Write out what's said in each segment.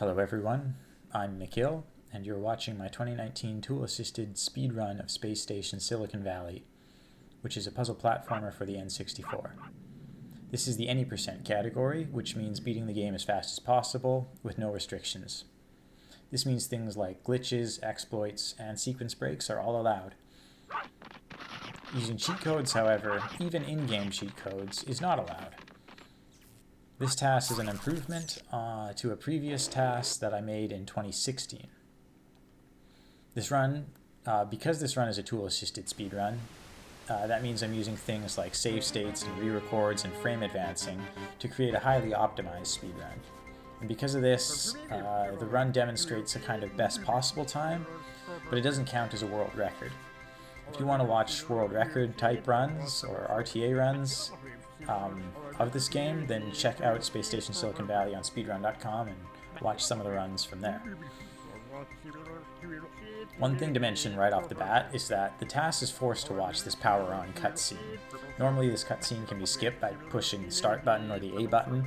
Hello everyone, I'm mcill, and you're watching my 2019 tool-assisted speedrun of Space Station Silicon Valley, which is a puzzle platformer for the N64. This is the any percent category, which means beating the game as fast as possible with no restrictions. This means things like glitches, exploits, and sequence breaks are all allowed. Using cheat codes, however, even in-game cheat codes, is not allowed. This TAS is an improvement to a previous TAS that I made in 2016. This run, because this run is a tool-assisted speedrun, that means I'm using things like save states and re-records and frame advancing to create a highly optimized speedrun. And because of this, the run demonstrates a kind of best possible time, but it doesn't count as a world record. If you want to watch world record type runs or RTA runs of this game, then check out Space Station Silicon Valley on speedrun.com and watch some of the runs from there. One thing to mention right off the bat is that the TAS is forced to watch this power on cutscene. Normally this cutscene can be skipped by pushing the start button or the A button,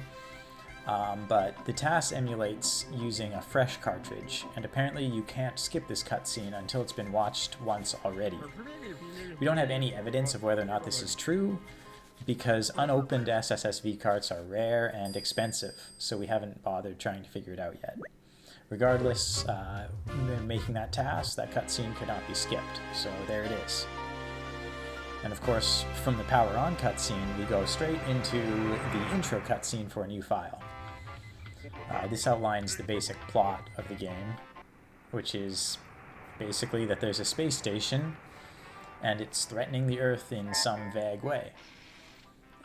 but the TAS emulates using a fresh cartridge, and apparently you can't skip this cutscene until it's been watched once already. We don't have any evidence of whether or not this is true, because unopened SSSV carts are rare and expensive, so we haven't bothered trying to figure it out yet. Regardless, making that TAS, that cutscene could not be skipped, so there it is. And of course, from the power on cutscene, we go straight into the intro cutscene for a new file. This outlines the basic plot of the game, which is basically that there's a space station and it's threatening the Earth in some vague way.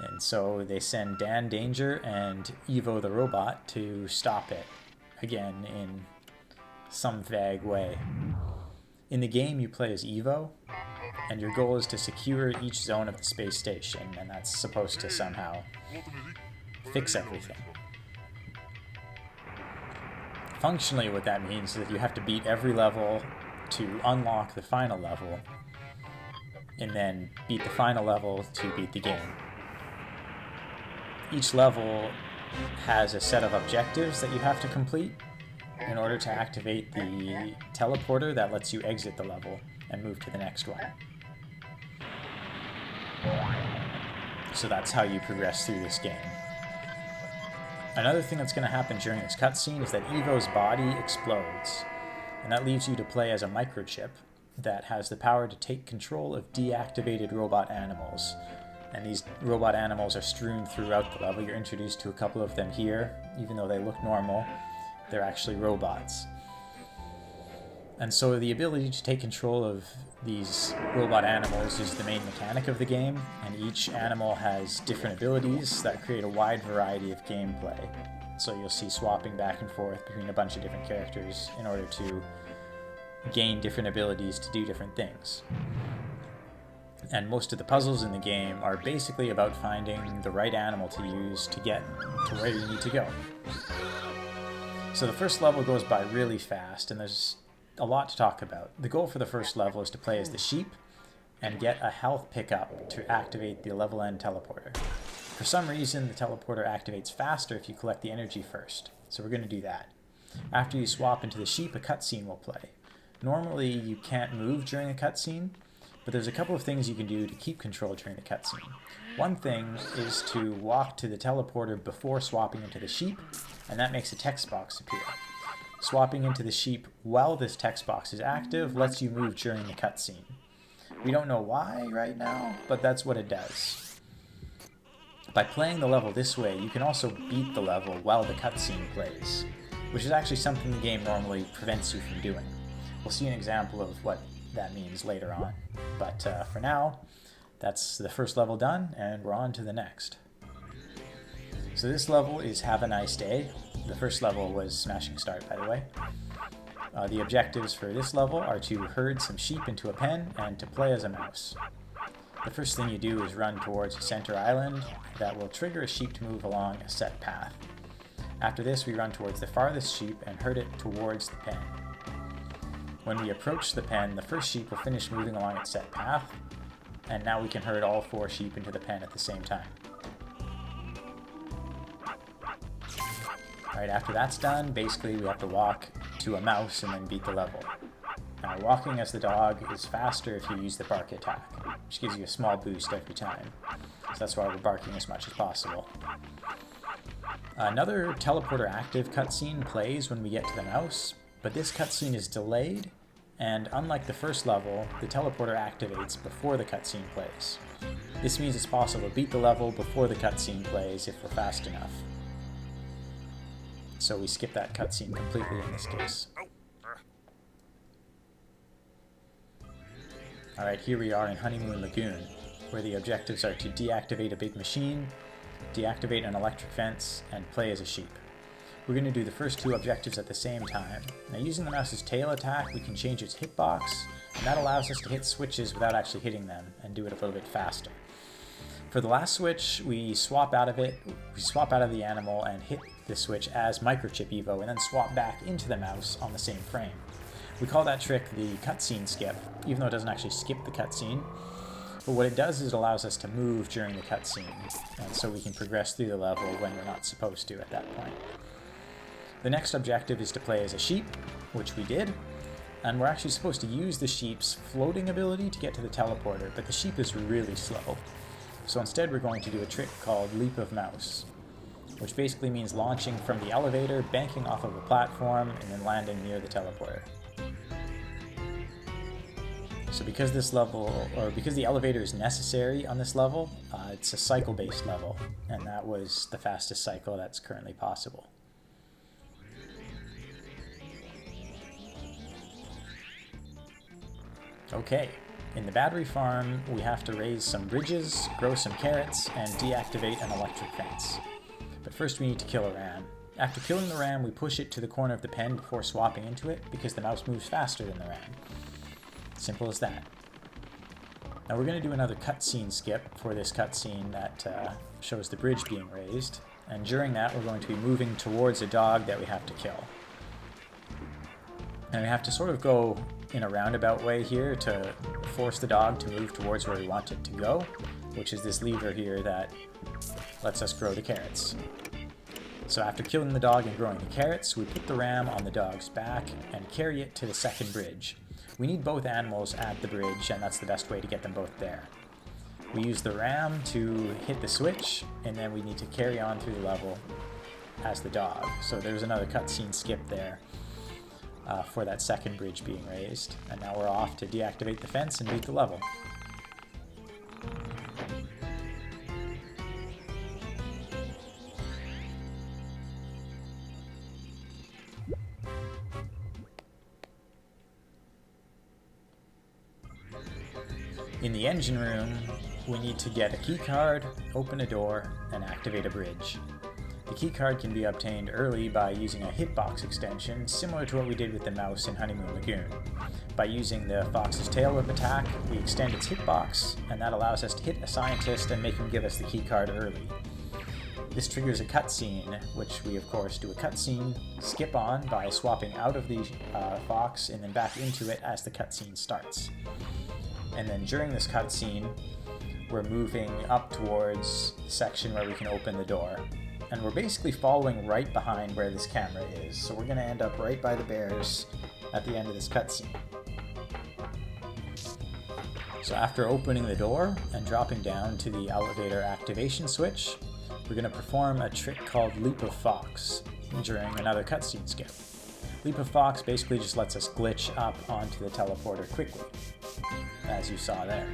And so they send Dan Danger and Evo the robot to stop it, again in some vague way. In the game you play as Evo, and your goal is to secure each zone of the space station, and that's supposed to somehow fix everything. Functionally, what that means is that you have to beat every level to unlock the final level, and then beat the final level to beat the game. Each level has a set of objectives that you have to complete in order to activate the teleporter that lets you exit the level and move to the next one. So that's how you progress through this game. Another thing that's going to happen during this cutscene is that Evo's body explodes, and that leaves you to play as a microchip that has the power to take control of deactivated robot animals. And these robot animals are strewn throughout the level. You're introduced to a couple of them here. Even though they look normal, they're actually robots. And so the ability to take control of these robot animals is the main mechanic of the game, and each animal has different abilities that create a wide variety of gameplay. So you'll see swapping back and forth between a bunch of different characters in order to gain different abilities to do different things. And most of the puzzles in the game are basically about finding the right animal to use to get to where you need to go. So the first level goes by really fast, and there's a lot to talk about. The goal for the first level is to play as the sheep and get a health pickup to activate the level end teleporter. For some reason, the teleporter activates faster if you collect the energy first, so we're going to do that. After you swap into the sheep, a cutscene will play. Normally, you can't move during a cutscene, but there's a couple of things you can do to keep control during the cutscene. One thing is to walk to the teleporter before swapping into the sheep, and that makes a text box appear. Swapping into the sheep while this text box is active lets you move during the cutscene. We don't know why right now, but that's what it does. By playing the level this way, you can also beat the level while the cutscene plays, which is actually something the game normally prevents you from doing. We'll see an example of what that means later on. But for now, that's the first level done, and we're on to the next. So this level is Have a Nice Day. The first level was Smashing Start, by the way. The objectives for this level are to herd some sheep into a pen and to play as a mouse. The first thing you do is run towards a center island that will trigger a sheep to move along a set path. After this, we run towards the farthest sheep and herd it towards the pen. When we approach the pen, the first sheep will finish moving along its set path, and now we can herd all 4 sheep into the pen at the same time. Alright, after that's done, basically we have to walk to a mouse and then beat the level. Now, walking as the dog is faster if you use the bark attack, which gives you a small boost every time. So that's why we're barking as much as possible. Another teleporter active cutscene plays when we get to the mouse, but this cutscene is delayed, and unlike the first level, the teleporter activates before the cutscene plays. This means it's possible to beat the level before the cutscene plays if we're fast enough. So we skip that cutscene completely in this case. Alright, here we are in Honeymoon Lagoon, where the objectives are to deactivate a big machine, deactivate an electric fence, and play as a sheep. We're going to do the first two objectives at the same time. Now, using the mouse's tail attack, we can change its hitbox, and that allows us to hit switches without actually hitting them, and do it a little bit faster. For the last switch, we swap out of the animal and hit the switch as Microchip Evo, and then swap back into the mouse on the same frame. We call that trick the cutscene skip, even though it doesn't actually skip the cutscene. But what it does is it allows us to move during the cutscene, and so we can progress through the level when we're not supposed to at that point. The next objective is to play as a sheep, which we did, and we're actually supposed to use the sheep's floating ability to get to the teleporter, but the sheep is really slow. So instead we're going to do a trick called Leap of Mouse, which basically means launching from the elevator, banking off of a platform, and then landing near the teleporter. So because the elevator is necessary on this level, it's a cycle-based level, and that was the fastest cycle that's currently possible. Okay, in the battery farm, we have to raise some bridges, grow some carrots, and deactivate an electric fence. But first we need to kill a ram. After killing the ram, we push it to the corner of the pen before swapping into it, because the mouse moves faster than the ram. Simple as that. Now we're going to do another cutscene skip for this cutscene that shows the bridge being raised, and during that we're going to be moving towards a dog that we have to kill. And we have to sort of go in a roundabout way here to force the dog to move towards where we want it to go, which is this lever here that lets us grow the carrots. So after killing the dog and growing the carrots, we put the ram on the dog's back and carry it to the second bridge. We need both animals at the bridge, and that's the best way to get them both there. We use the ram to hit the switch, and then we need to carry on through the level as the dog. So there's another cutscene skip there for that second bridge being raised. And now we're off to deactivate the fence and beat the level. In the engine room, we need to get a keycard, open a door, and activate a bridge. The keycard can be obtained early by using a hitbox extension, similar to what we did with the mouse in Honeymoon Lagoon. By using the fox's tail whip attack, we extend its hitbox, and that allows us to hit a scientist and make him give us the keycard early. This triggers a cutscene, which we of course do a cutscene skip on by swapping out of the fox and then back into it as the cutscene starts. And then during this cutscene, we're moving up towards the section where we can open the door. And we're basically following right behind where this camera is, so we're going to end up right by the bears at the end of this cutscene. So after opening the door and dropping down to the elevator activation switch, we're going to perform a trick called Leap of Fox during another cutscene skip. Leap of Fox basically just lets us glitch up onto the teleporter quickly, as you saw there.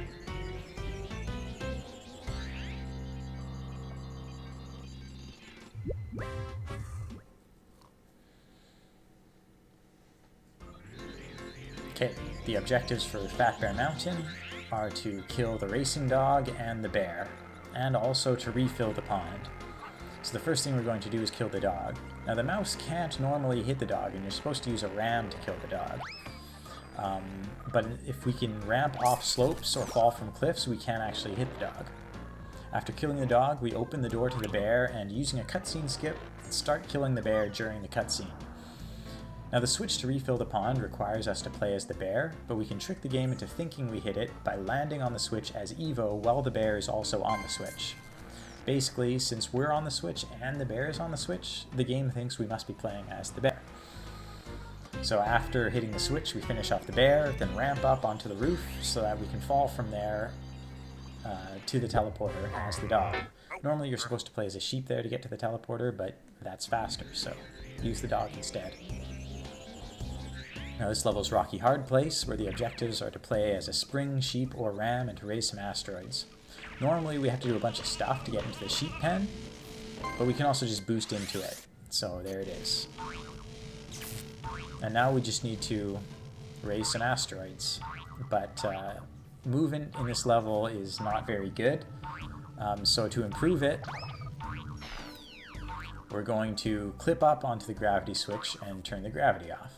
Okay, the objectives for Fat Bear Mountain are to kill the racing dog and the bear, and also to refill the pond. So the first thing we're going to do is kill the dog. Now the mouse can't normally hit the dog, and you're supposed to use a ram to kill the dog. But if we can ramp off slopes or fall from cliffs, we can actually hit the dog. After killing the dog, we open the door to the bear, and using a cutscene skip, start killing the bear during the cutscene. Now the switch to refill the pond requires us to play as the bear, but we can trick the game into thinking we hit it by landing on the switch as Evo while the bear is also on the switch. Basically, since we're on the switch and the bear is on the switch, the game thinks we must be playing as the bear. So after hitting the switch, we finish off the bear, then ramp up onto the roof so that we can fall from there to the teleporter as the dog. Normally you're supposed to play as a sheep there to get to the teleporter, but that's faster, so use the dog instead. Now this level's Rocky Hard Place, where the objectives are to play as a spring, sheep, or ram and to raise some asteroids. Normally we have to do a bunch of stuff to get into the sheep pen, but we can also just boost into it. So there it is. And now we just need to raise some asteroids. But movement in this level is not very good. So to improve it, we're going to clip up onto the gravity switch and turn the gravity off.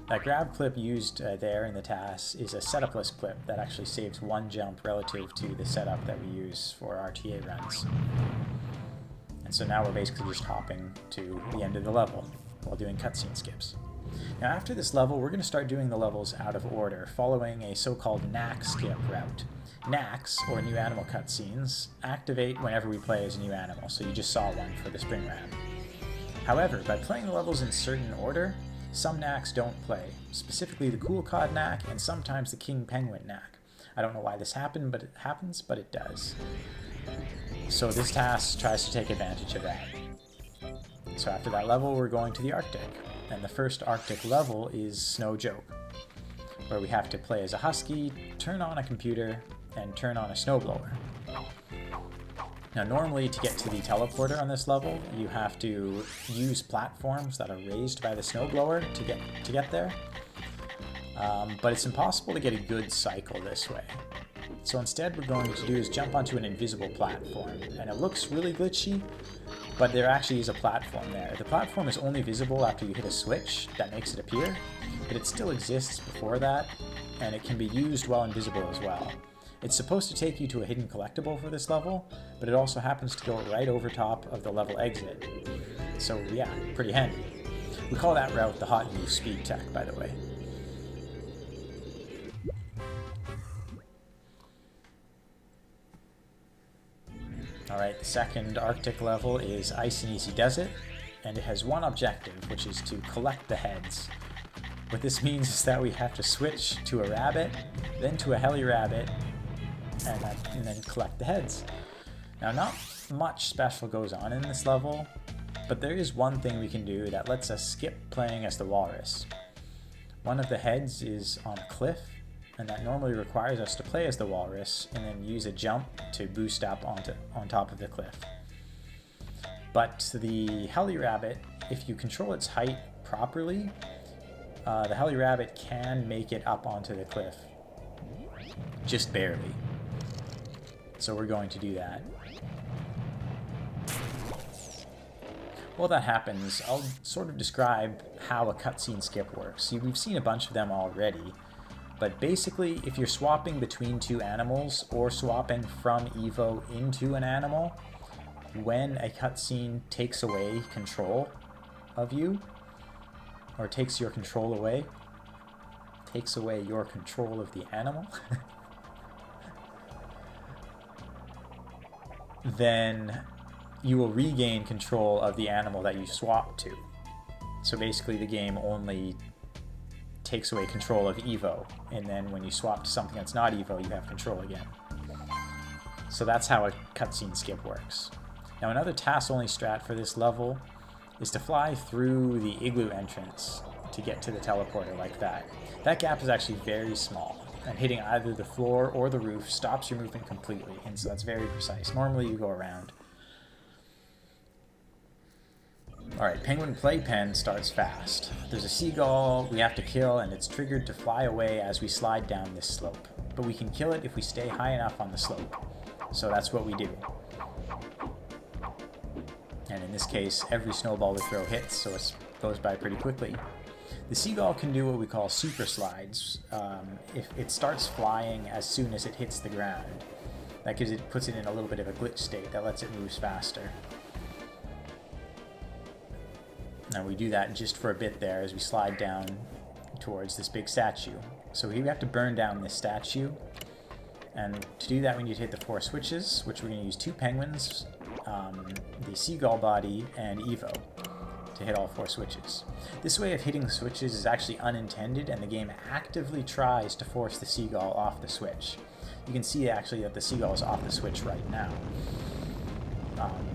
That grab clip used there in the TAS is a setup-less clip that actually saves one jump relative to the setup that we use for RTA runs. And so now we're basically just hopping to the end of the level while doing cutscene skips. Now after this level, we're going to start doing the levels out of order, following a so-called knack skip route. Knacks, or new animal cutscenes, activate whenever we play as a new animal, so you just saw one for the spring ram. However, by playing the levels in certain order, some knacks don't play, specifically the Cool Cod knack and sometimes the King Penguin knack. I don't know why this happens, but it does. So this task tries to take advantage of that. So after that level, we're going to the Arctic. And the first Arctic level is Snow Joke, where we have to play as a husky, turn on a computer, and turn on a snowblower. Now normally to get to the teleporter on this level, you have to use platforms that are raised by the snowblower to get there. But it's impossible to get a good cycle this way. So instead what we're going to do is jump onto an invisible platform, and it looks really glitchy, but there actually is a platform there. The platform is only visible after you hit a switch that makes it appear, but it still exists before that, and it can be used while invisible as well. It's supposed to take you to a hidden collectible for this level, but it also happens to go right over top of the level exit. So yeah, pretty handy. We call that route the Hot Use Speed Tech, by the way. Alright, the second Arctic level is Ice and Easy Desert, and it has one objective, which is to collect the heads. What this means is that we have to switch to a rabbit, then to a heli rabbit, and then collect the heads. Now, not much special goes on in this level, but there is one thing we can do that lets us skip playing as the walrus. One of the heads is on a cliff, and that normally requires us to play as the walrus and then use a jump to boost up on top of the cliff. But the heli rabbit, if you control its height properly, the heli rabbit can make it up onto the cliff, just barely. So we're going to do that. While that happens, I'll sort of describe how a cutscene skip works. See, we've seen a bunch of them already, but basically if you're swapping between two animals or swapping from Evo into an animal, when a cutscene takes away control of you, or takes your control away, takes away your control of the animal, then you will regain control of the animal that you swapped to. So basically the game only takes away control of Evo, and then when you swap to something that's not Evo, you have control again. So that's how a cutscene skip works. Now another TAS-only strat for this level is to fly through the igloo entrance to get to the teleporter like that. That gap is actually very small, and hitting either the floor or the roof stops your movement completely, and so that's very precise. Normally you go around. Alright, Penguin Playpen starts fast. There's a seagull we have to kill, and it's triggered to fly away as we slide down this slope. But we can kill it if we stay high enough on the slope. So that's what we do. And in this case, every snowball we throw hits, so it goes by pretty quickly. The seagull can do what we call super slides. If it starts flying as soon as it hits the ground. That puts it in a little bit of a glitch state that lets it move faster. And we do that just for a bit there as we slide down towards this big statue. So we have to burn down this statue, And to do that, we need to hit the 4 switches, which we're going to use 2 penguins, the seagull body, and Evo to hit all 4 switches. This way of hitting the switches is actually unintended, and the game actively tries to force the seagull off the switch. You can see actually that the seagull is off the switch right now.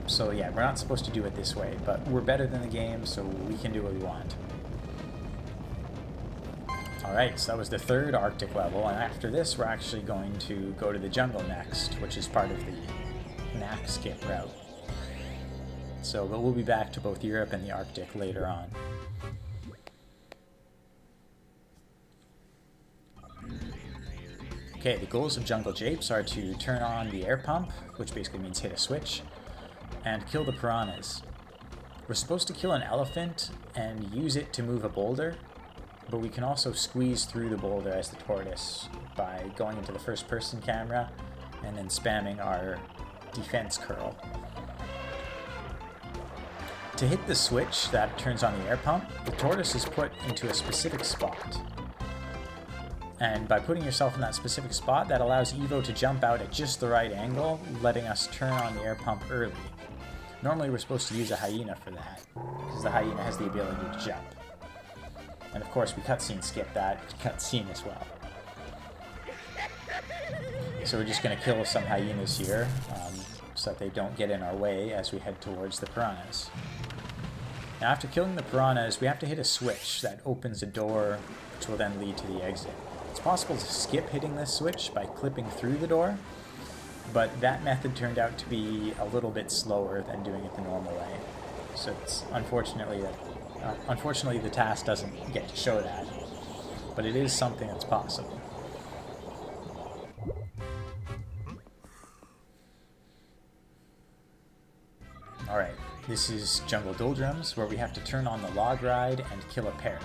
So yeah, we're not supposed to do it this way, but we're better than the game, so we can do what we want. Alright, so that was the 3rd Arctic level, and after this we're actually going to go to the jungle next, which is part of the knack skip route. So, but we'll be back to both Europe and the Arctic later on. Okay, the goals of Jungle Japes are to turn on the air pump, which basically means hit a switch, and kill the piranhas. We're supposed to kill an elephant and use it to move a boulder, but we can also squeeze through the boulder as the tortoise by going into the first person camera and then spamming our defense curl. To hit the switch that turns on the air pump, the tortoise is put into a specific spot. And by putting yourself in that specific spot, that allows Evo to jump out at just the right angle, letting us turn on the air pump early. Normally we're supposed to use a hyena for that, because the hyena has the ability to jump. And of course we cutscene skip that cutscene as well. So we're just going to kill some hyenas here, so that they don't get in our way as we head towards the piranhas. Now after killing the piranhas, we have to hit a switch that opens a door, which will then lead to the exit. It's possible to skip hitting this switch by clipping through the door, but that method turned out to be a little bit slower than doing it the normal way. So it's unfortunately the TAS doesn't get to show that, but it is something that's possible. Alright, this is Jungle Doldrums, where we have to turn on the log ride and kill a parrot.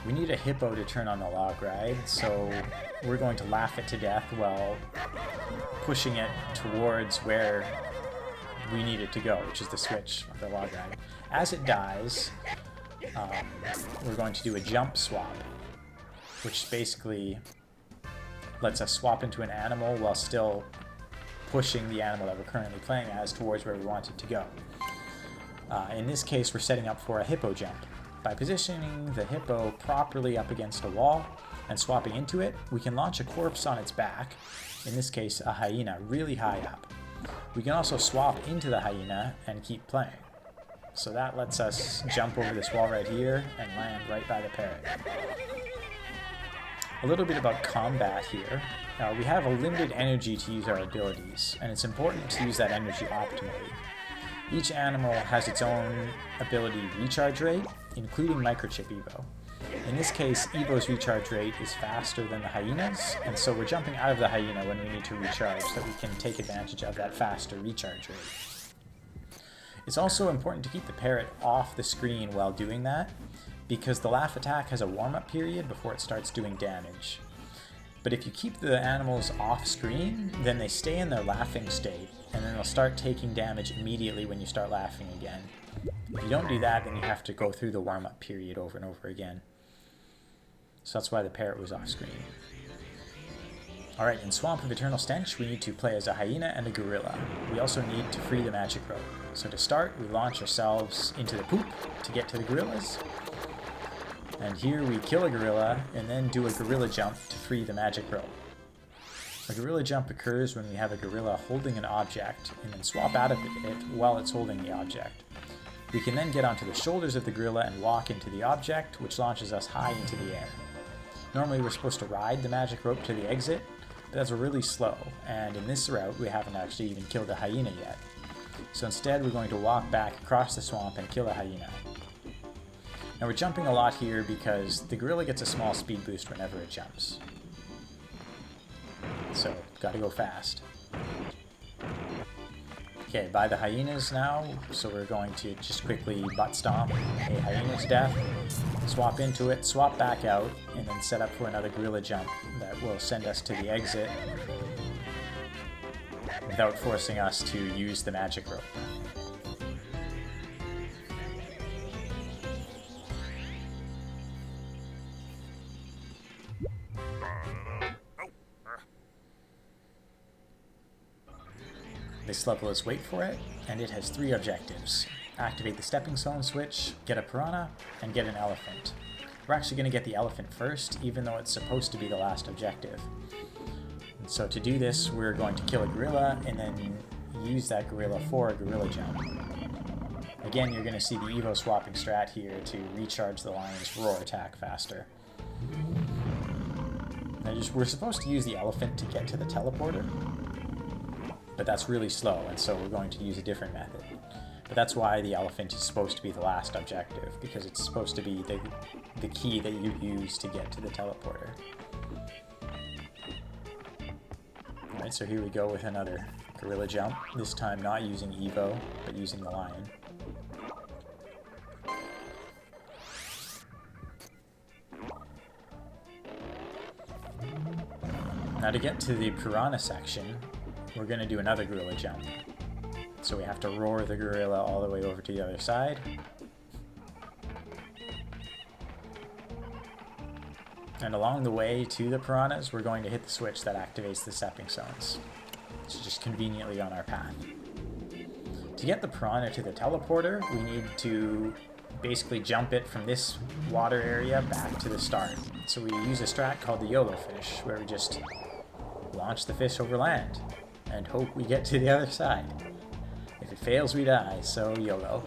We need a hippo to turn on the log ride, so we're going to laugh it to death while pushing it towards where we need it to go, which is the switch of the log ride. As it dies, we're going to do a jump swap, which basically lets us swap into an animal while still pushing the animal that we're currently playing as towards where we want it to go. In this case, we're setting up for a hippo jump. By positioning the hippo properly up against a wall and swapping into it, we can launch a corpse on its back, in this case a hyena, really high up. We can also swap into the hyena and keep playing. So that lets us jump over this wall right here and land right by the parrot. A little bit about combat here. We have a limited energy to use our abilities, and it's important to use that energy optimally. Each animal has its own ability recharge rate, including Microchip Evo. In this case, Evo's recharge rate is faster than the hyena's, and so we're jumping out of the hyena when we need to recharge so that we can take advantage of that faster recharge rate. It's also important to keep the parrot off the screen while doing that, because the laugh attack has a warm-up period before it starts doing damage. But if you keep the animals off screen, then they stay in their laughing state, and then they'll start taking damage immediately when you start laughing again. If you don't do that, then you have to go through the warm-up period over and over again. So that's why the parrot was off screen. Alright, in Swamp of Eternal Stench, we need to play as a hyena and a gorilla. We also need to free the magic rope. So to start, we launch ourselves into the poop to get to the gorillas. And here we kill a gorilla, and then do a gorilla jump to free the magic rope. A gorilla jump occurs when we have a gorilla holding an object, and then swap out of it while it's holding the object. We can then get onto the shoulders of the gorilla and walk into the object, which launches us high into the air. Normally we're supposed to ride the magic rope to the exit, but that's really slow, and in this route we haven't actually even killed a hyena yet. So instead we're going to walk back across the swamp and kill a hyena. Now we're jumping a lot here because the gorilla gets a small speed boost whenever it jumps. So, gotta go fast. Okay, by the hyenas now, so we're going to just quickly butt stomp a hyena to death, swap into it, swap back out, and then set up for another gorilla jump that will send us to the exit without forcing us to use the magic rope. this level is Wait For It, and it has 3 objectives. Activate the stepping stone switch, get a piranha, and get an elephant. We're actually going to get the elephant first, even though it's supposed to be the last objective. And so to do this, we're going to kill a gorilla, and then use that gorilla for a gorilla jump. Again, you're going to see the Evo swapping strat here to recharge the lion's roar attack faster. Now we're supposed to use the elephant to get to the teleporter, but that's really slow, and so we're going to use a different method. But that's why the elephant is supposed to be the last objective, because it's supposed to be the key that you use to get to the teleporter. Alright, so here we go with another gorilla jump, this time not using Evo, but using the lion. Now to get to the piranha section, we're going to do another gorilla jump. So we have to roar the gorilla all the way over to the other side. And along the way to the piranhas, we're going to hit the switch that activates the stepping stones. It's just conveniently on our path. To get the piranha to the teleporter, we need to basically jump it from this water area back to the start. So we use a strat called the YOLO fish, where we just launch the fish over land and hope we get to the other side. If it fails, we die, so YOLO.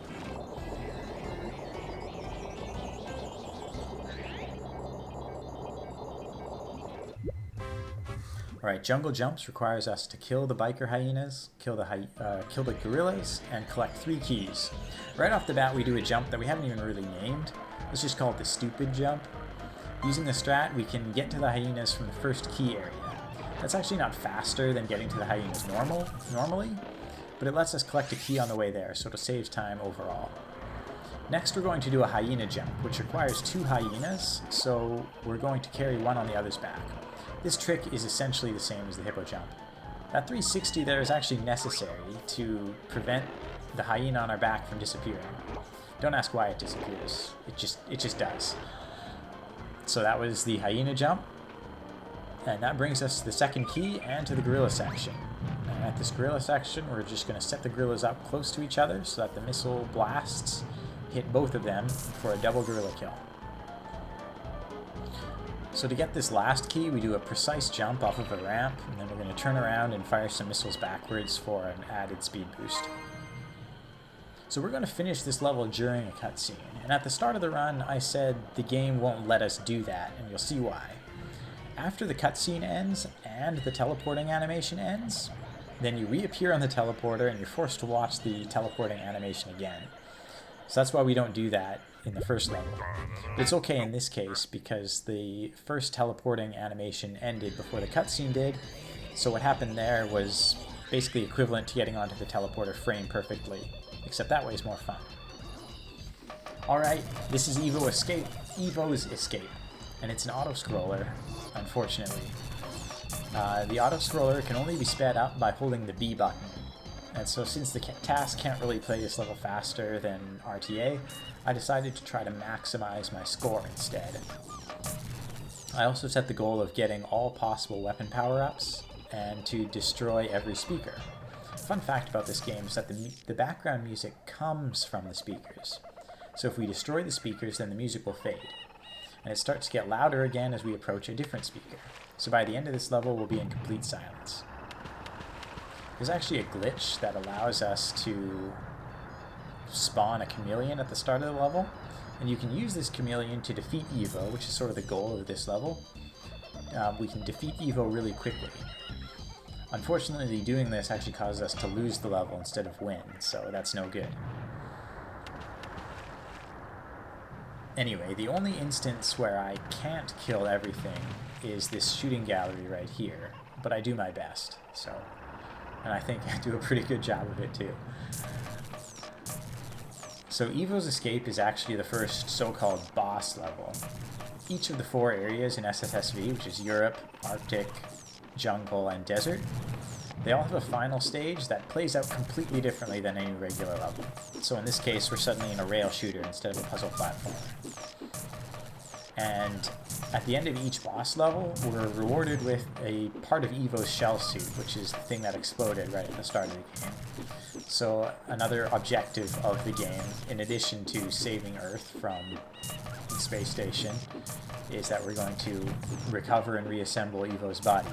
Alright, jungle jumps requires us to kill the biker hyenas, kill the gorillas, and collect 3 keys. Right off the bat, we do a jump that we haven't even really named. Let's just call it the stupid jump. Using the strat, we can get to the hyenas from the first key area. That's actually not faster than getting to the hyenas normally, but it lets us collect a key on the way there, so it saves time overall. Next, we're going to do a hyena jump, which requires 2 hyenas, so we're going to carry one on the other's back. This trick is essentially the same as the hippo jump. That 360 there is actually necessary to prevent the hyena on our back from disappearing. Don't ask why it disappears, it just does. So that was the hyena jump. And that brings us to the second key and to the gorilla section. And at this gorilla section, we're just going to set the gorillas up close to each other so that the missile blasts hit both of them for a double gorilla kill. So to get this last key, we do a precise jump off of a ramp, and then we're going to turn around and fire some missiles backwards for an added speed boost. So we're going to finish this level during a cutscene, and at the start of the run, I said the game won't let us do that, and you'll see why. After the cutscene ends and the teleporting animation ends, then you reappear on the teleporter and you're forced to watch the teleporting animation again. So that's why we don't do that in the first level. But it's okay in this case because the first teleporting animation ended before the cutscene did, so what happened there was basically equivalent to getting onto the teleporter frame perfectly, except that way is more fun. Alright, this is Evo's Escape, and it's an auto-scroller, unfortunately. The auto-scroller can only be sped up by holding the B button, and so since the TAS can't really play this level faster than RTA, I decided to try to maximize my score instead. I also set the goal of getting all possible weapon power-ups, and to destroy every speaker. Fun fact about this game is that the background music comes from the speakers. So if we destroy the speakers, then the music will fade. And it starts to get louder again as we approach a different speaker. So by the end of this level, we'll be in complete silence. There's actually a glitch that allows us to spawn a chameleon at the start of the level, and you can use this chameleon to defeat Evo, which is sort of the goal of this level. We can defeat Evo really quickly. Unfortunately, doing this actually causes us to lose the level instead of win, so that's no good. Anyway, the only instance where I can't kill everything is this shooting gallery right here, but I do my best, so... and I think I do a pretty good job of it too. So Evo's Escape is actually the first so-called boss level. Each of the 4 areas in SSSV, which is Europe, Arctic, Jungle, and Desert, they all have a final stage that plays out completely differently than any regular level. So in this case, we're suddenly in a rail shooter instead of a puzzle platform. And At the end of each boss level, we're rewarded with a part of Evo's shell suit, which is the thing that exploded right at the start of the game. So another objective of the game, in addition to saving Earth from the space station, is that we're going to recover and reassemble Evo's body.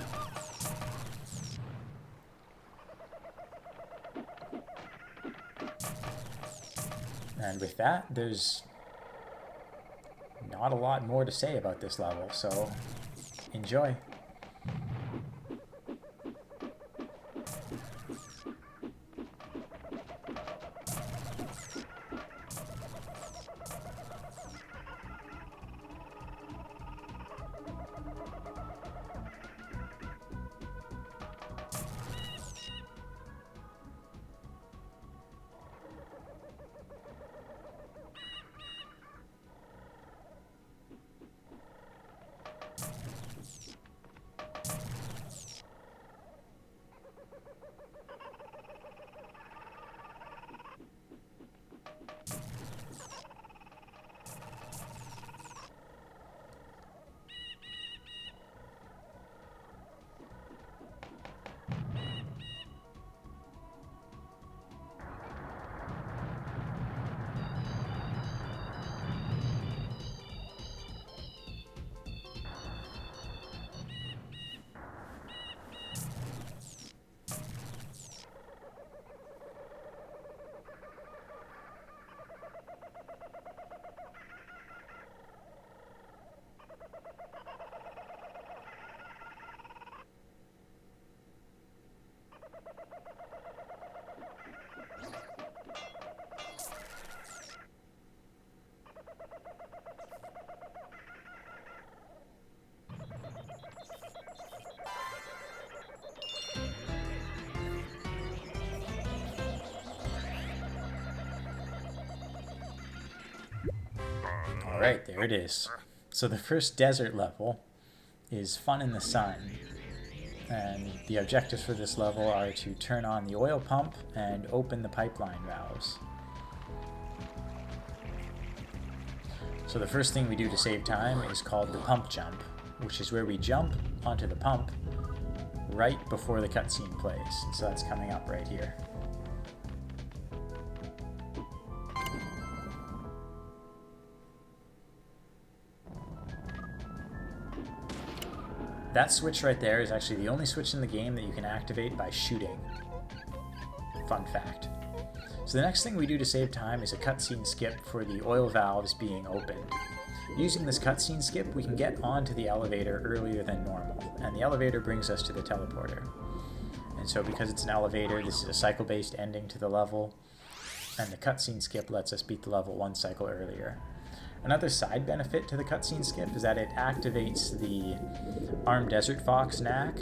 And with that, there's not a lot more to say about this level, so enjoy. Alright, there it is. So the first desert level is Fun in the Sun. And the objectives for this level are to turn on the oil pump and open the pipeline valves. So the first thing we do to save time is called the pump jump, which is where we jump onto the pump right before the cutscene plays. So that's coming up right here. That switch right there is actually the only switch in the game that you can activate by shooting. Fun fact. So the next thing we do to save time is a cutscene skip for the oil valves being opened. Using this cutscene skip, we can get onto the elevator earlier than normal, and the elevator brings us to the teleporter. And so because it's an elevator, this is a cycle-based ending to the level, and the cutscene skip lets us beat the level one cycle earlier. Another side benefit to the cutscene skip is that it activates the Armed Desert Fox knack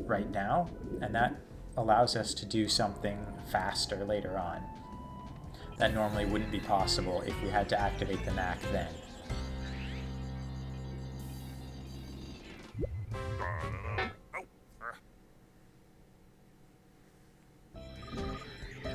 right now, and that allows us to do something faster later on. That normally wouldn't be possible if we had to activate the knack then.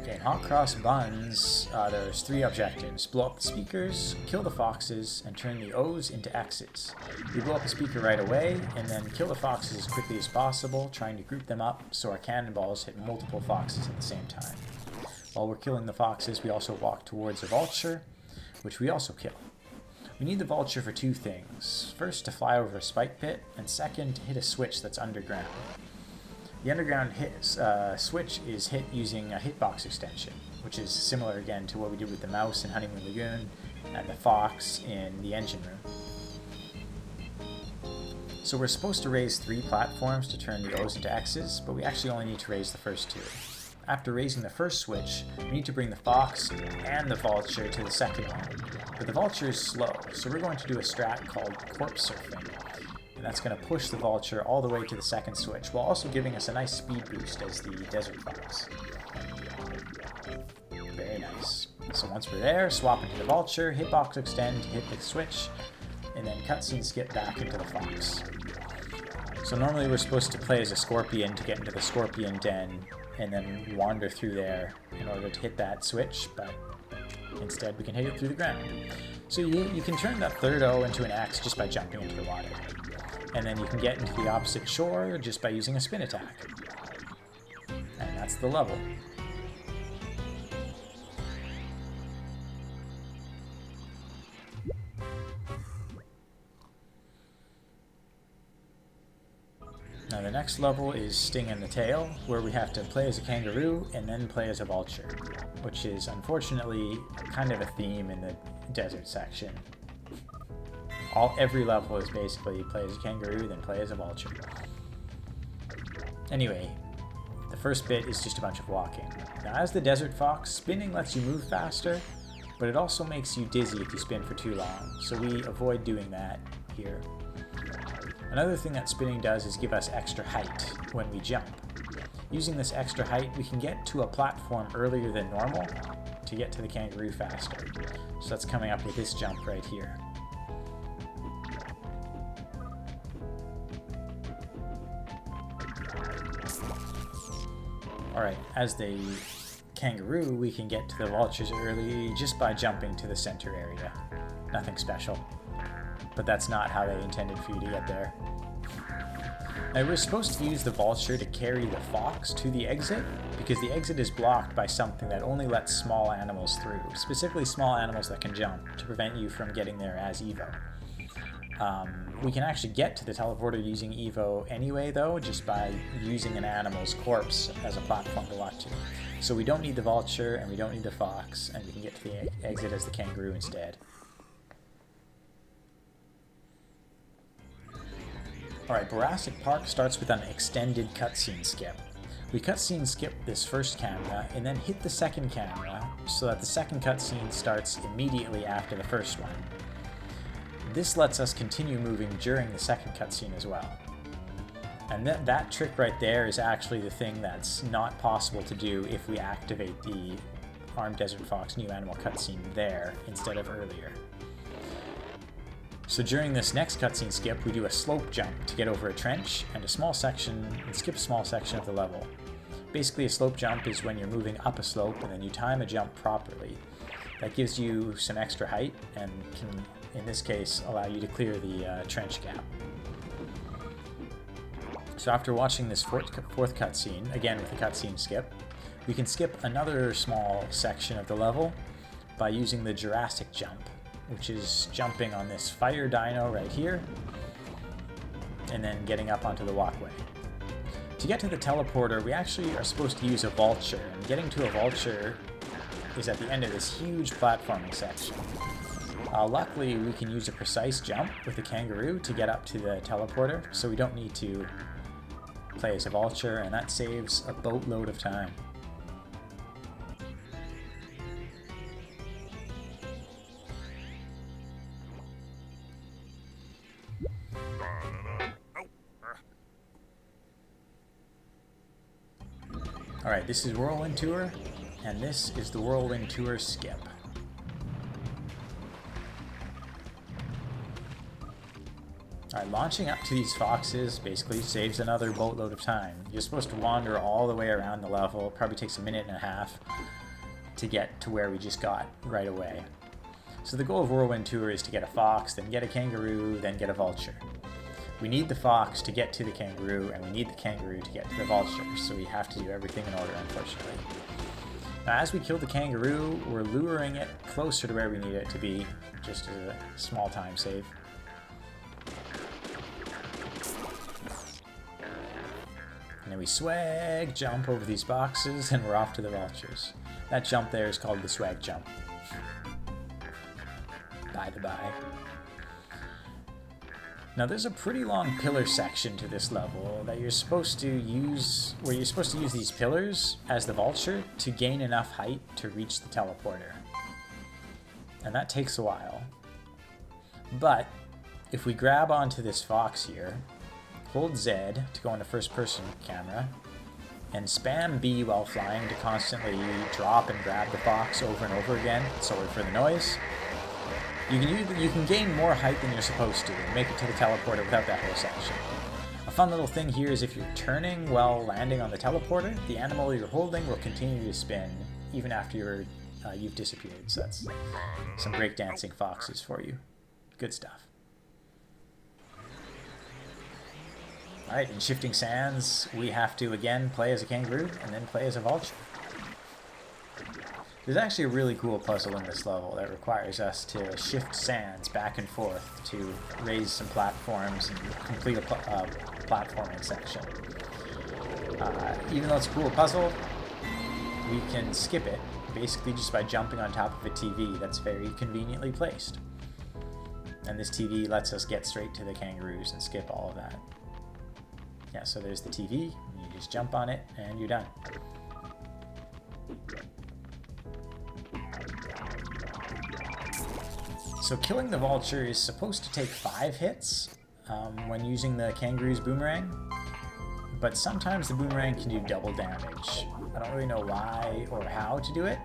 Okay, in Hot Cross Buns, there's 3 objectives. Blow up the speakers, kill the foxes, and turn the O's into X's. We blow up the speaker right away, and then kill the foxes as quickly as possible, trying to group them up so our cannonballs hit multiple foxes at the same time. While we're killing the foxes, we also walk towards a vulture, which we also kill. We need the vulture for 2 things. First, to fly over a spike pit, and second, to hit a switch that's underground. The underground switch is hit using a hitbox extension, which is similar again to what we did with the mouse in Honeymoon Lagoon and the fox in the engine room. So we're supposed to raise 3 platforms to turn the O's into X's, but we actually only need to raise the first 2. After raising the first switch, we need to bring the fox and the vulture to the second one. But the vulture is slow, so we're going to do a strat called corpse surfing. And that's going to push the vulture all the way to the second switch, while also giving us a nice speed boost as the desert fox. Very nice. So once we're there, swap into the vulture, hitbox extend, hit the switch, and then cutscene skip back into the fox. So normally we're supposed to play as a scorpion to get into the scorpion den, and then wander through there in order to hit that switch, but Instead, we can hit it through the ground. So you can turn that third O into an X just by jumping into the water. And then you can get into the opposite shore just by using a spin attack. And that's the level. Now the next level is Sting in the Tail, where we have to play as a kangaroo and then play as a vulture, which is unfortunately kind of a theme in the desert section. Every level is basically play as a kangaroo, then play as a vulture. Anyway, the first bit is just a bunch of walking. Now as the desert fox, spinning lets you move faster, but it also makes you dizzy if you spin for too long, so we avoid doing that here. Another thing that spinning does is give us extra height when we jump. Using this extra height, we can get to a platform earlier than normal to get to the kangaroo faster. So that's coming up with this jump right here. Alright, as the kangaroo, we can get to the vultures early just by jumping to the center area. Nothing special. But that's not how they intended for you to get there. Now we're supposed to use the vulture to carry the fox to the exit, because the exit is blocked by something that only lets small animals through, specifically small animals that can jump, to prevent you from getting there as Evo. We can actually get to the teleporter using Evo anyway though, just by using an animal's corpse as a platform to walk to. So we don't need the vulture and we don't need the fox, and we can get to the exit as the kangaroo instead. Alright, Jurassic Park starts with an extended cutscene skip. We cutscene skip this first camera and then hit the second camera so that the second cutscene starts immediately after the first one. This lets us continue moving during the second cutscene as well. And that trick right there is actually the thing that's not possible to do if we activate the Armed Desert Fox New Animal cutscene there instead of earlier. So during this next cutscene skip, we do a slope jump to get over a trench and skip a small section of the level. Basically, a slope jump is when you're moving up a slope and then you time a jump properly. That gives you some extra height and can, in this case, allow you to clear the trench gap. So after watching this fourth cutscene, again with a cutscene skip, we can skip another small section of the level by using the Jurassic jump, which is jumping on this fire dino right here, and then getting up onto the walkway. To get to the teleporter, we actually are supposed to use a vulture, and getting to a vulture is at the end of this huge platforming section. Luckily, we can use a precise jump with the kangaroo to get up to the teleporter, so we don't need to play as a vulture, and that saves a boatload of time. Alright, this is Whirlwind Tour, and this is the Whirlwind Tour skip. Alright, launching up to these foxes basically saves another boatload of time. You're supposed to wander all the way around the level. It probably takes a minute and a half to get to where we just got right away. So the goal of Whirlwind Tour is to get a fox, then get a kangaroo, then get a vulture. We need the fox to get to the kangaroo, and we need the kangaroo to get to the vulture, so we have to do everything in order, unfortunately. Now, as we kill the kangaroo, we're luring it closer to where we need it to be, just as a small time save. And then we swag jump over these boxes, and we're off to the vultures. That jump there is called the swag jump. By the by. Now there's a pretty long pillar section to this level that you're supposed to use, where you're supposed to use these pillars as the vulture to gain enough height to reach the teleporter. And that takes a while. But if we grab onto this fox here, hold Z to go into first person camera, and spam B while flying to constantly drop and grab the fox over and over again, sorry for the noise, you can gain more height than you're supposed to and make it to the teleporter without that whole section. A fun little thing here is if you're turning while landing on the teleporter, the animal you're holding will continue to spin even after you're you've disappeared. So that's some breakdancing foxes for you. Good stuff. Alright, in Shifting Sands, we have to again play as a kangaroo and then play as a vulture. There's actually a really cool puzzle in this level that requires us to shift sands back and forth to raise some platforms and complete a platforming section. Even though it's a cool puzzle, we can skip it basically just by jumping on top of a TV that's very conveniently placed. And this TV lets us get straight to the kangaroos and skip all of that. Yeah, so there's the TV, you just jump on it, and you're done. So killing the vulture is supposed to take 5 hits when using the kangaroo's boomerang, but sometimes the boomerang can do double damage. I don't really know why or how to do it,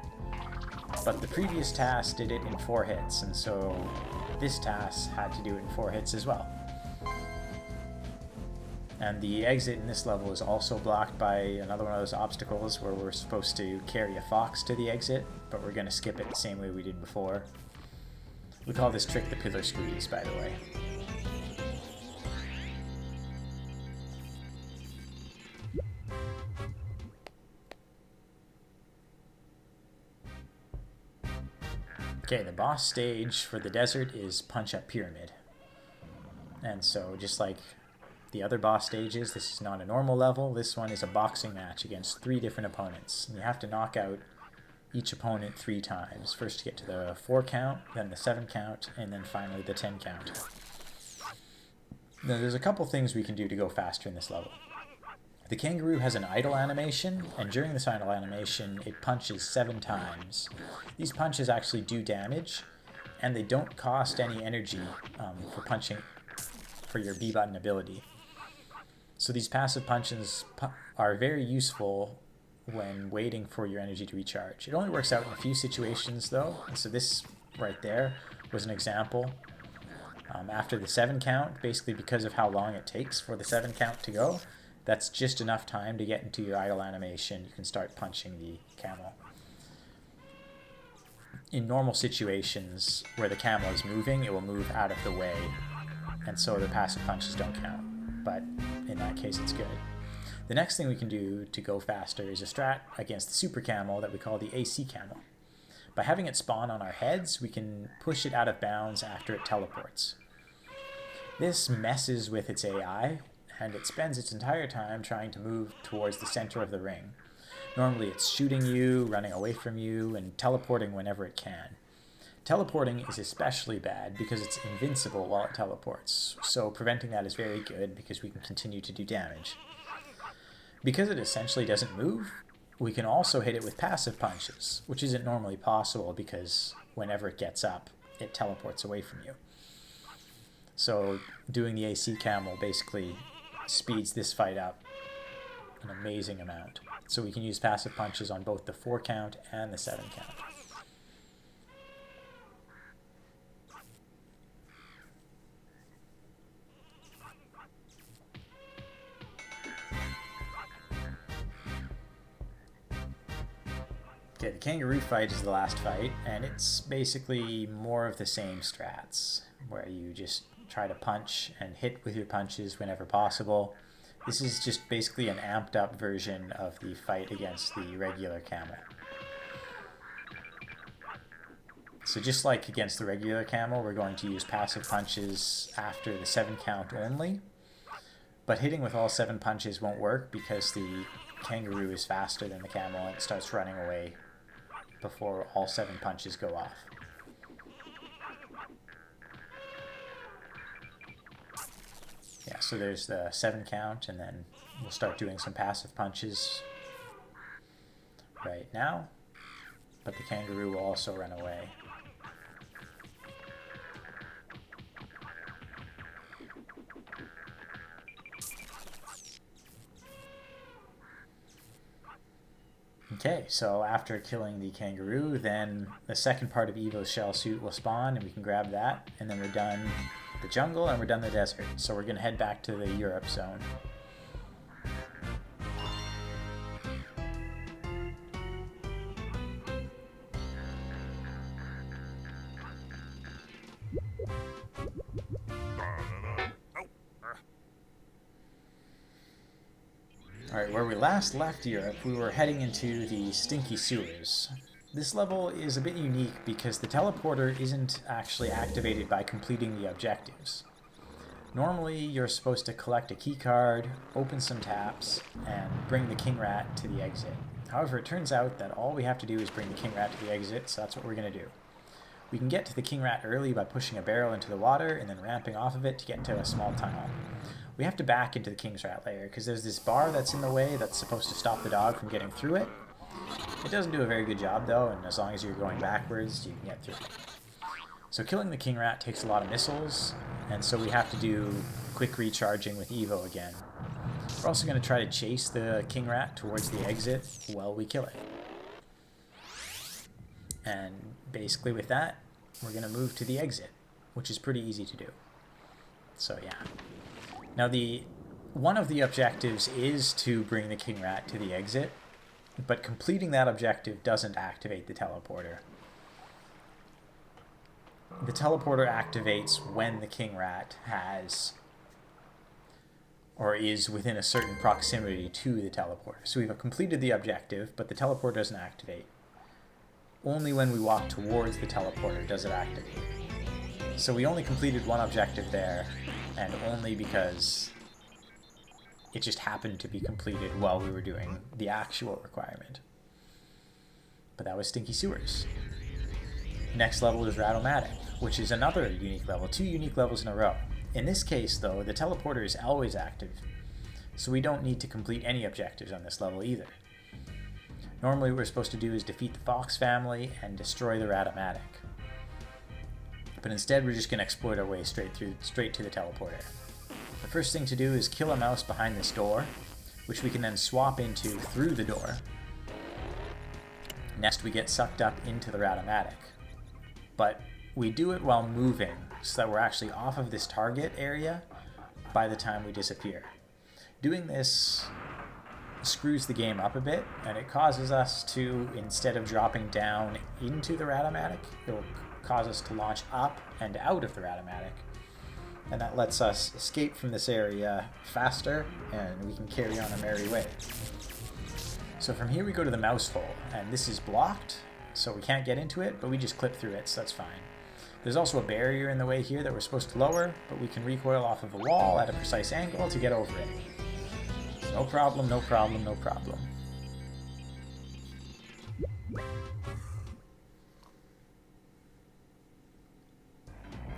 but the previous TAS did it in 4 hits, and so this TAS had to do it in 4 hits as well. And the exit in this level is also blocked by another one of those obstacles where we're supposed to carry a fox to the exit, but we're going to skip it the same way we did before. We call this trick the pillar squeeze, by the way. Okay, the boss stage for the desert is Punch Up Pyramid. And so just like the other boss stages, this is not a normal level. This one is a boxing match against 3 different opponents. And you have to knock out each opponent 3 times. First to get to the 4 count, then the 7 count, and then finally the 10 count. Now there's a couple things we can do to go faster in this level. The kangaroo has an idle animation, and during this idle animation it punches 7 times. These punches actually do damage, and they don't cost any energy for punching for your B button ability. So these passive punches are very useful when waiting for your energy to recharge. It only works out in a few situations though, and so this right there was an example. After the 7 count, basically because of how long it takes for the 7 count to go, that's just enough time to get into your idle animation. You can start punching the camel. In normal situations where the camel is moving, it will move out of the way, and so the passive punches don't count, but in that case it's good. The next thing we can do to go faster is a strat against the super camel that we call the AC camel. By having it spawn on our heads, we can push it out of bounds after it teleports. This messes with its AI, and it spends its entire time trying to move towards the center of the ring. Normally it's shooting you, running away from you, and teleporting whenever it can. Teleporting is especially bad because it's invincible while it teleports, so preventing that is very good because we can continue to do damage. Because it essentially doesn't move, we can also hit it with passive punches, which isn't normally possible because whenever it gets up, it teleports away from you. So doing the AC camel basically speeds this fight up an amazing amount. So we can use passive punches on both the 4 count and the 7 count. Okay, the kangaroo fight is the last fight, and it's basically more of the same strats, where you just try to punch and hit with your punches whenever possible. This is just basically an amped up version of the fight against the regular camel. So just like against the regular camel, we're going to use passive punches after the 7 count only, but hitting with all 7 punches won't work because the kangaroo is faster than the camel and it starts running away before all 7 punches go off. Yeah, so there's the 7 count, and then we'll start doing some passive punches right now, but the kangaroo will also run away. Okay, so after killing the kangaroo, then the second part of Evo's shell suit will spawn, and we can grab that, and then we're done the jungle and we're done the desert. So we're going to head back to the Europe zone. Alright, where we last left Europe, we were heading into the Stinky Sewers. This level is a bit unique because the teleporter isn't actually activated by completing the objectives. Normally, you're supposed to collect a keycard, open some taps, and bring the King Rat to the exit. However, it turns out that all we have to do is bring the King Rat to the exit, so that's what we're going to do. We can get to the King Rat early by pushing a barrel into the water and then ramping off of it to get into a small tunnel. We have to back into the King's Rat lair because there's this bar that's in the way that's supposed to stop the dog from getting through it. It doesn't do a very good job though, and as long as you're going backwards, you can get through it. So killing the King Rat takes a lot of missiles, and so we have to do quick recharging with Evo again. We're also going to try to chase the King Rat towards the exit while we kill it. And basically with that, we're going to move to the exit, which is pretty easy to do. So yeah. Now one of the objectives is to bring the King Rat to the exit, but completing that objective doesn't activate the teleporter. The teleporter activates when the King Rat has or is within a certain proximity to the teleporter. So we've completed the objective, but the teleporter doesn't activate. Only when we walk towards the teleporter does it activate. So we only completed one objective there, and only because it just happened to be completed while we were doing the actual requirement. But that was Stinky Sewers. Next level is Rat-O-Matic, which is another unique level, 2 unique levels in a row. In this case, though, the teleporter is always active, so we don't need to complete any objectives on this level either. Normally what we're supposed to do is defeat the Fox family and destroy the Rat-O-Matic. But instead we're just going to exploit our way straight to the teleporter. The first thing to do is kill a mouse behind this door, which we can then swap into through the door. Next we get sucked up into the Rat-O-Matic. But we do it while moving, so that we're actually off of this target area by the time we disappear. Doing this screws the game up a bit, and it causes us to, instead of dropping down into the Rat-O-Matic, it will cause us to launch up and out of the Rat-O-Matic. And that lets us escape from this area faster, and we can carry on a merry way. So from here we go to the mouse hole, and this is blocked, so we can't get into it, but we just clip through it, so that's fine. There's also a barrier in the way here that we're supposed to lower, but we can recoil off of a wall at a precise angle to get over it. No problem, no problem, no problem.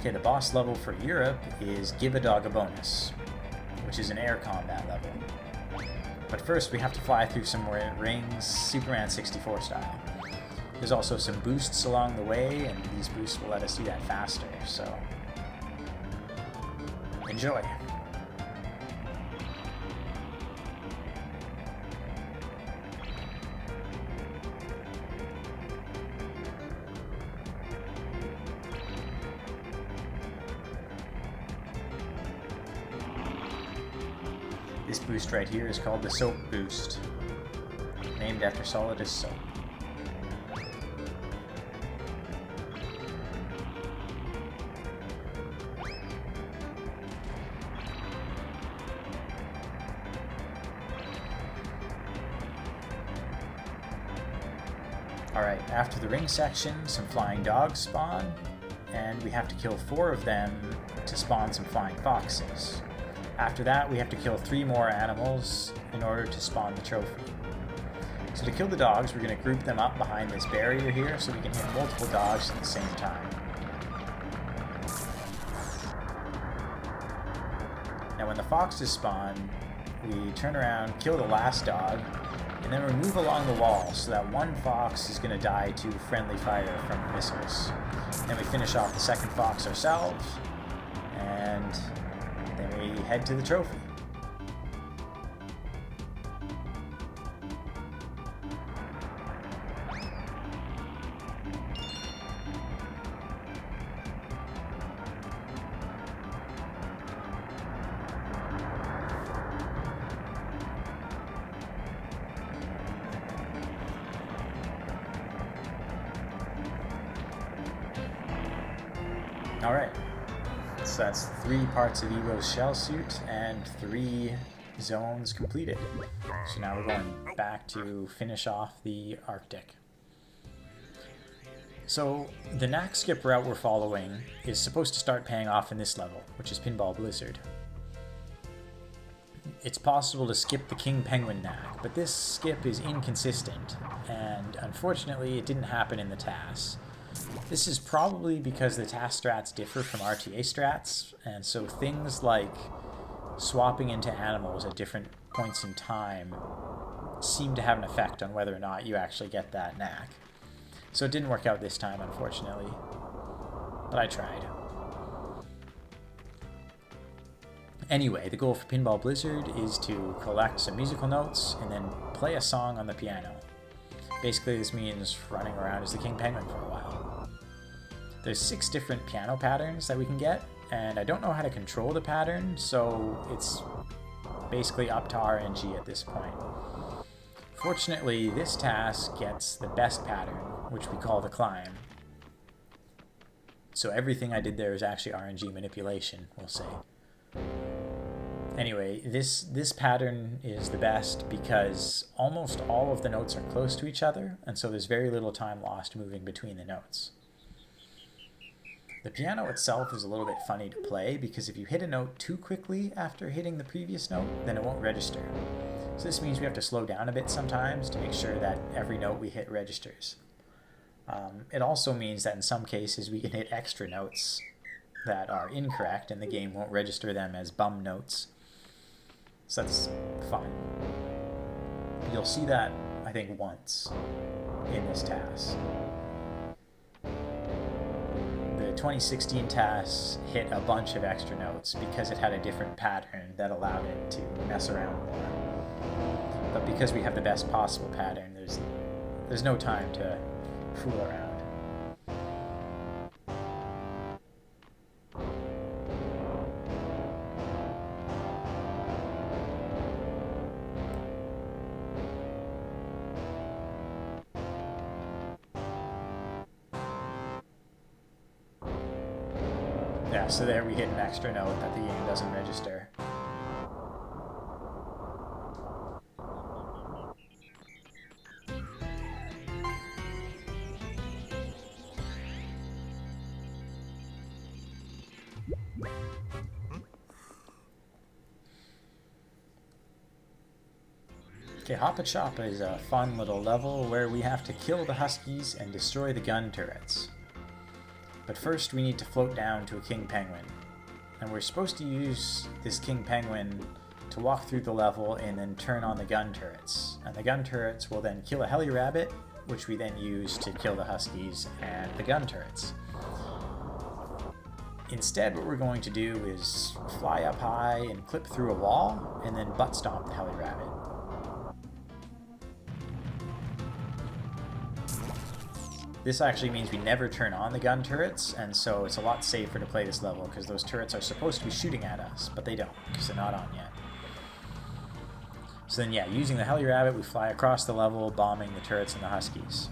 Okay, the boss level for Europe is Give a Dog a Bonus, which is an air combat level. But first we have to fly through some rings, Superman 64 style. There's also some boosts along the way, and these boosts will let us do that faster, so enjoy. This boost right here is called the Soap Boost, named after Solidus soap. Alright, after the ring section, some flying dogs spawn, and we have to kill 4 of them to spawn some flying foxes. After that, we have to kill 3 more animals in order to spawn the trophy. So to kill the dogs, we're going to group them up behind this barrier here so we can hit multiple dogs at the same time. Now when the foxes spawn, we turn around, kill the last dog, and then we move along the wall so that one fox is going to die to friendly fire from missiles. Then we finish off the second fox ourselves, and then we head to the trophy. Alright, So that's 3 parts of Evo's shell suit and 3 zones completed. So now we're going back to finish off the Arctic. So the knack skip route we're following is supposed to start paying off in this level, which is Pinball Blizzard. It's possible to skip the King Penguin knack, but this skip is inconsistent, and unfortunately it didn't happen in the TAS. This is probably because the TAS strats differ from RTA strats, and so things like swapping into animals at different points in time seem to have an effect on whether or not you actually get that knack. So it didn't work out this time, unfortunately, but I tried. Anyway, the goal for Pinball Blizzard is to collect some musical notes and then play a song on the piano. Basically, this means running around as the King Penguin for a while. There's 6 different piano patterns that we can get, and I don't know how to control the pattern, so it's basically up to RNG at this point. Fortunately, this task gets the best pattern, which we call the climb. So everything I did there is actually RNG manipulation, we'll say. Anyway, this pattern is the best because almost all of the notes are close to each other, and so there's very little time lost moving between the notes. The piano itself is a little bit funny to play because if you hit a note too quickly after hitting the previous note, then it won't register. So this means we have to slow down a bit sometimes to make sure that every note we hit registers. It also means that in some cases we can hit extra notes that are incorrect and the game won't register them as bum notes. So that's fun. You'll see that, I think, once in this TAS. The 2016 TAS hit a bunch of extra notes because it had a different pattern that allowed it to mess around more. But because we have the best possible pattern, there's no time to fool around. Yeah, so there we hit an extra note that the game doesn't register. Okay, Hoppa Choppa is a fun little level where we have to kill the Huskies and destroy the gun turrets. But first we need to float down to a King Penguin. And we're supposed to use this King Penguin to walk through the level and then turn on the gun turrets. And the gun turrets will then kill a heli rabbit, which we then use to kill the Huskies and the gun turrets. Instead, what we're going to do is fly up high and clip through a wall and then butt stomp the heli rabbit. This actually means we never turn on the gun turrets, and so it's a lot safer to play this level because those turrets are supposed to be shooting at us, but they don't because they're not on yet. So then yeah, using the heli rabbit, we fly across the level, bombing the turrets and the Huskies.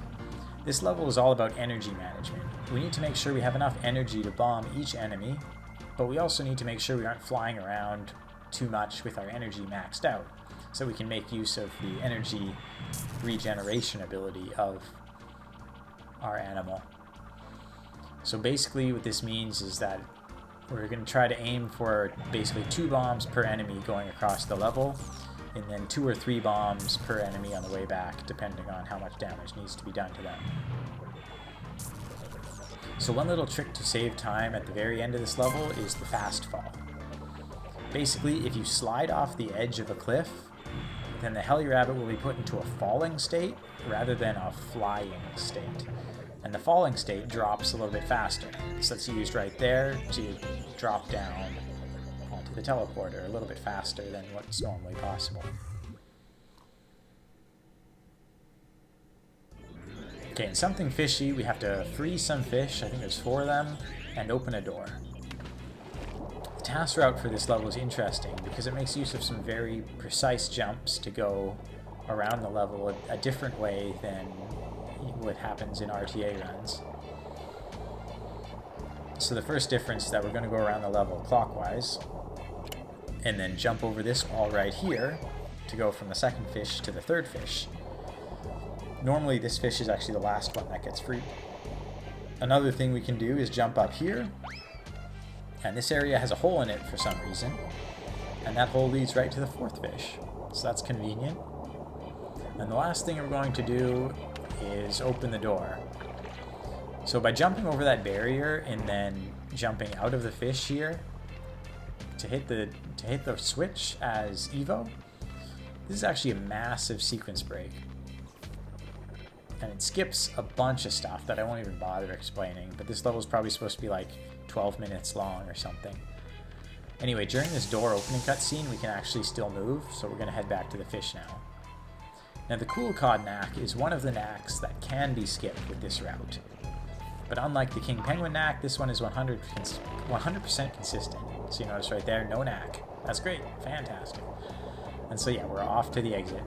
This level is all about energy management. We need to make sure we have enough energy to bomb each enemy, but we also need to make sure we aren't flying around too much with our energy maxed out, so we can make use of the energy regeneration ability of our animal. So basically what this means is that we're going to try to aim for basically 2 bombs per enemy going across the level, and then 2 or 3 bombs per enemy on the way back, depending on how much damage needs to be done to them. So one little trick to save time at the very end of this level is the fast fall. Basically, if you slide off the edge of a cliff, then the heli rabbit will be put into a falling state rather than a flying state. And the falling state drops a little bit faster. So that's used right there to drop down onto the teleporter a little bit faster than what's normally possible. Okay, in Something Fishy, we have to free some fish, I think there's 4 of them, and open a door. The TAS route for this level is interesting because it makes use of some very precise jumps to go around the level a different way than what happens in RTA runs. So the first difference is that we're going to go around the level clockwise and then jump over this wall right here to go from the second fish to the third fish. Normally this fish is actually the last one that gets freed. Another thing we can do is jump up here, and this area has a hole in it for some reason, and that hole leads right to the fourth fish, so that's convenient. And the last thing we're going to do is open the door. So by jumping over that barrier and then jumping out of the fish here to hit the switch as Evo, this is actually a massive sequence break. And it skips a bunch of stuff that I won't even bother explaining, but this level is probably supposed to be like 12 minutes long or something. Anyway, during this door opening cutscene, we can actually still move, so we're going to head back to the fish now. Now the Cool Cod knack is one of the knacks that can be skipped with this route. But unlike the King Penguin knack, this one is 100% consistent. So you notice right there, no knack. That's great, fantastic. And so yeah, we're off to the exit.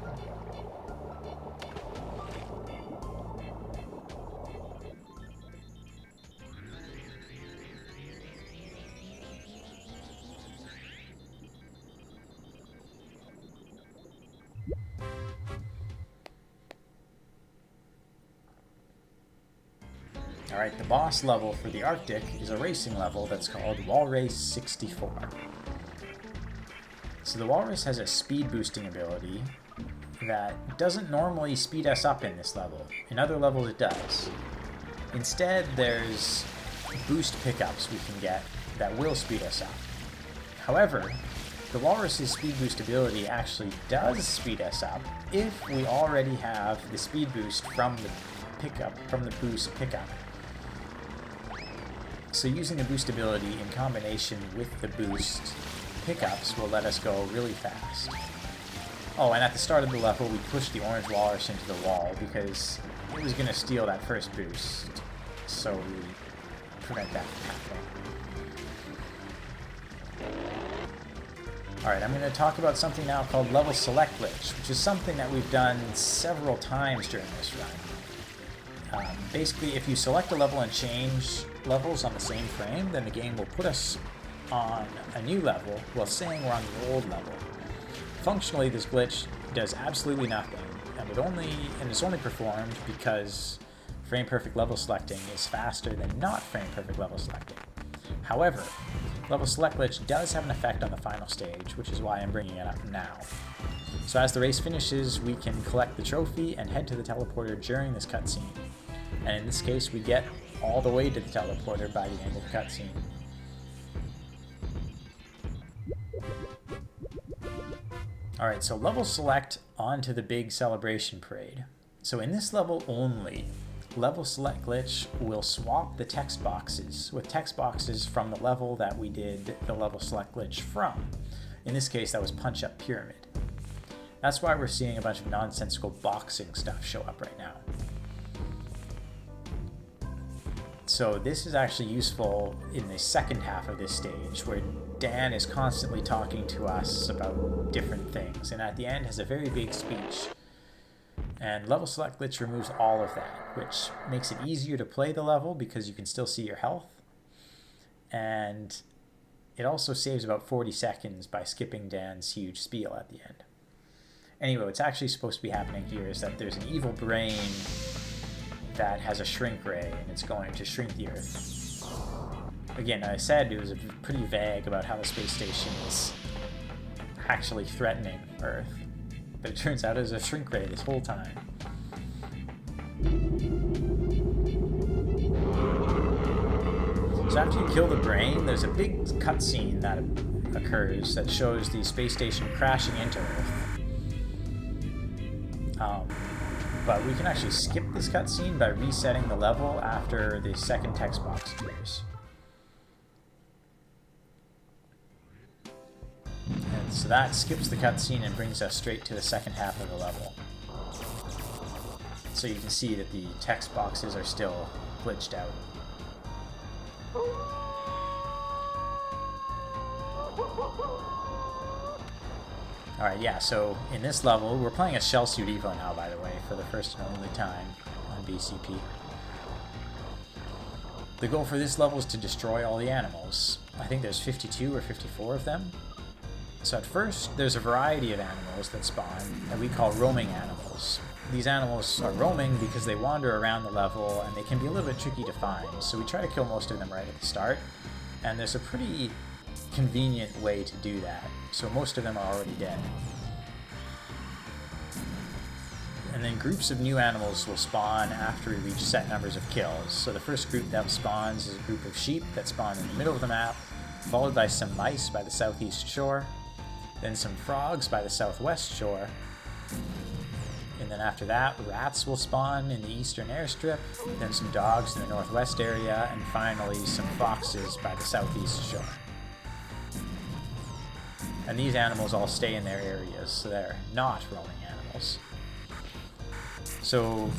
Alright, the boss level for the Arctic is a racing level that's called Walrace 64. So the Walrus has a speed boosting ability that doesn't normally speed us up in this level. In other levels it does. Instead, there's boost pickups we can get that will speed us up. However, the Walrus's speed boost ability actually does speed us up if we already have the speed boost from the boost pickup. So using the boost ability in combination with the boost pickups will let us go really fast. Oh, and at the start of the level we pushed the orange walrus into the wall because it was going to steal that first boost, so we prevent that from happening. Alright, I'm going to talk about something now called level select glitch, which is something that we've done several times during this run. Basically, if you select a level and change levels on the same frame, then the game will put us on a new level while saying we're on the old level. Functionally, this glitch does absolutely nothing, and it's only performed because frame perfect level selecting is faster than not frame perfect level selecting. However, level select glitch does have an effect on the final stage, which is why I'm bringing it up now. So as the race finishes, we can collect the trophy and head to the teleporter during this cutscene. And in this case, we get all the way to the teleporter by the end of the cutscene. Alright, so level select onto the big celebration parade. So in this level only, level select glitch will swap the text boxes with text boxes from the level that we did the level select glitch from. In this case, that was Punch Up Pyramid. That's why we're seeing a bunch of nonsensical boxing stuff show up right now. So this is actually useful in the second half of this stage, where Dan is constantly talking to us about different things, and at the end has a very big speech. And level select glitch removes all of that, which makes it easier to play the level because you can still see your health. And it also saves about 40 seconds by skipping Dan's huge spiel at the end. Anyway, what's actually supposed to be happening here is that there's an evil brain that has a shrink ray, and it's going to shrink the Earth. Again, I said it was pretty vague about how the space station is actually threatening Earth, but it turns out it was a shrink ray this whole time. So after you kill the brain, there's a big cutscene that occurs that shows the space station crashing into Earth. But we can actually skip this cutscene by resetting the level after the second text box appears. And so that skips the cutscene and brings us straight to the second half of the level. So you can see that the text boxes are still glitched out. Alright, yeah, so in this level, we're playing a Shell Suit Evo now, by the way, for the first and only time on BCP. The goal for this level is to destroy all the animals. I think there's 52 or 54 of them. So at first, there's a variety of animals that spawn that we call roaming animals. These animals are roaming because they wander around the level and they can be a little bit tricky to find, so we try to kill most of them right at the start. And there's a pretty convenient way to do that, so most of them are already dead. And then groups of new animals will spawn after we reach set numbers of kills. So the first group that spawns is a group of sheep that spawn in the middle of the map, followed by some mice by the southeast shore, then some frogs by the southwest shore, and then after that, rats will spawn in the eastern airstrip, then some dogs in the northwest area, and finally some foxes by the southeast shore. And these animals all stay in their areas, so they're not roaming animals. So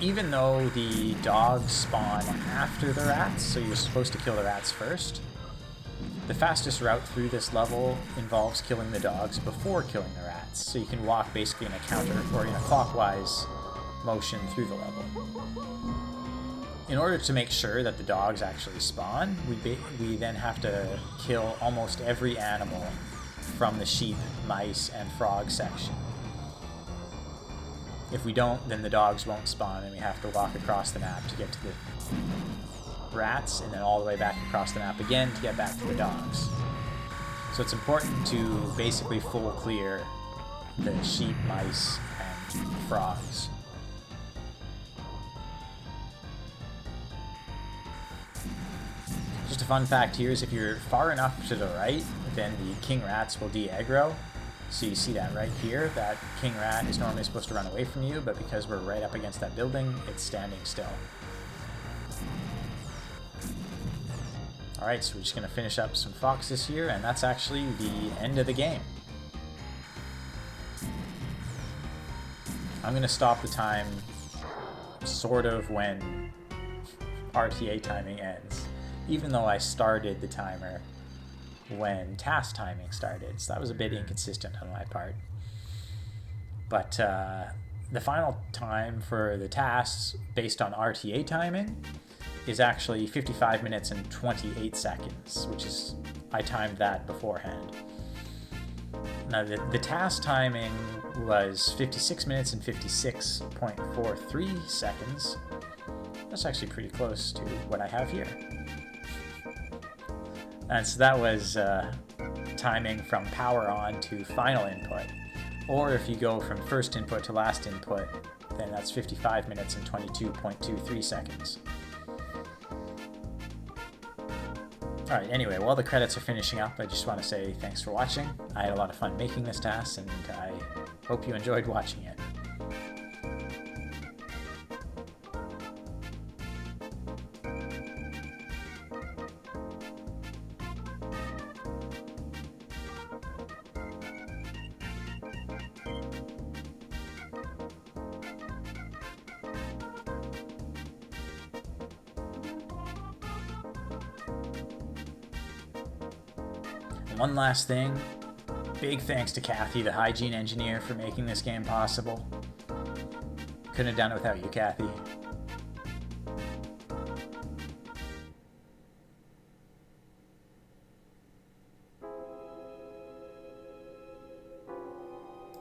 even though the dogs spawn after the rats, so you're supposed to kill the rats first, the fastest route through this level involves killing the dogs before killing the rats. So you can walk basically in a counter or in a clockwise motion through the level. In order to make sure that the dogs actually spawn, we then have to kill almost every animal from the sheep, mice, and frog section. If we don't, then the dogs won't spawn and we have to walk across the map to get to the rats, and then all the way back across the map again to get back to the dogs. So it's important to basically full clear the sheep, mice, and frogs. Just a fun fact here is if you're far enough to the right, then the king rats will de-aggro. So you see that right here, that king rat is normally supposed to run away from you, but because we're right up against that building, it's standing still. Alright, so we're just going to finish up some foxes here, and that's actually the end of the game. I'm going to stop the time sort of when RTA timing ends, even though I started the timer when TAS timing started, so that was a bit inconsistent on my part. But the final time for the TAS, based on RTA timing, is actually 55 minutes and 28 seconds, which is, I timed that beforehand. Now the TAS timing was 56 minutes and 56.43 seconds. That's actually pretty close to what I have here. And so that was timing from power on to final input. Or if you go from first input to last input, then that's 55 minutes and 22.23 seconds. Alright, anyway, while the credits are finishing up, I just want to say thanks for watching. I had a lot of fun making this TAS, and I hope you enjoyed watching it. One last thing, big thanks to Kathy, the hygiene engineer, for making this game possible. Couldn't have done it without you, Kathy.